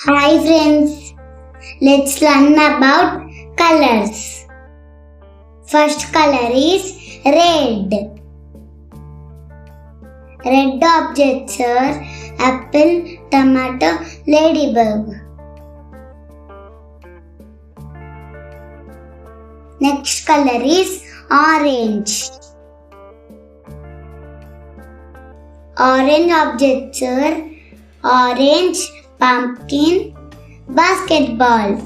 Hi friends, let's learn about colors. First color is red. Red objects are apple, tomato, ladybug. Next color is orange. Orange objects are orange, pumpkin, basketball.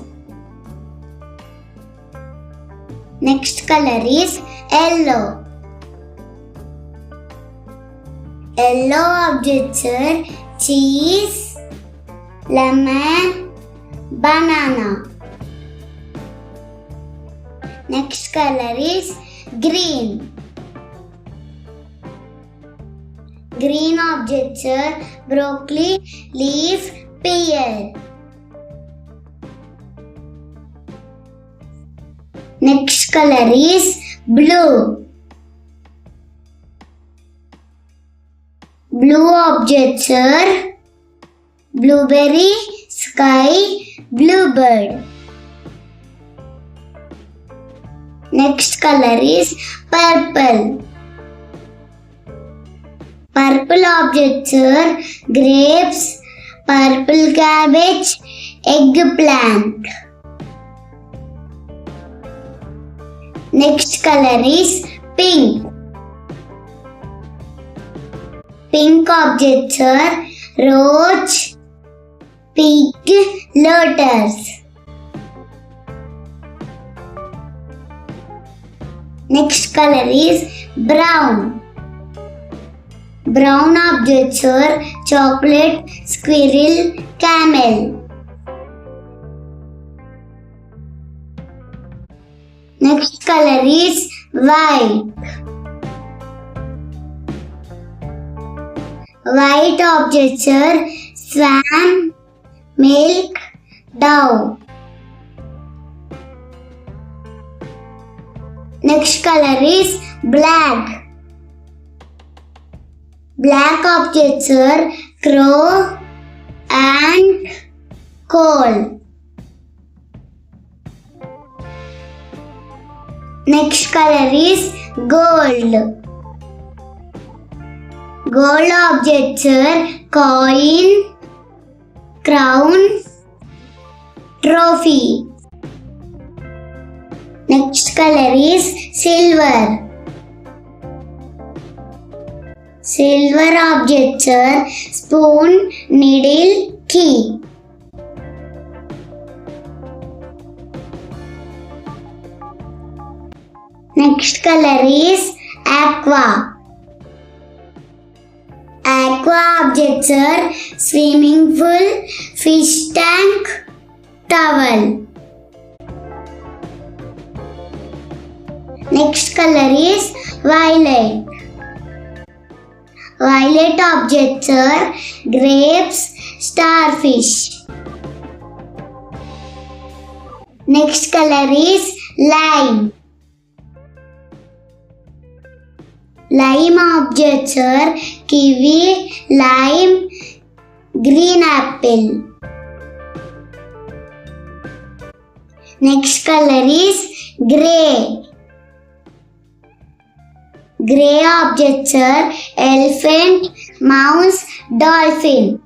Next color is yellow. Yellow objects are cheese, lemon, banana. Next color is green. Green objects are broccoli, leaf, pear. Next color is blue. Blue objects are blueberry, sky, bluebird. Next color is purple. Purple objects are grapes, purple cabbage, eggplant. Next color is pink. Pink objects are rose, pig, lotus. Next color is brown. Brown objects are chocolate, squirrel, camel. Next color is white. White objects are swan, milk, dove. Next color is black. Black objects are crow, ant, coal. Next color is gold. Gold objects are coin, crown, trophy. Next color is silver. Silver objects are spoon, needle, key. Next color is aqua. Aqua objects are swimming pool, fish tank, towel. Next color is violet. Violet objects are grapes, starfish. Next color is lime. Lime objects are kiwi, lime, green apple. Next color is grey. Grey objects are elephant, mouse, dolphin.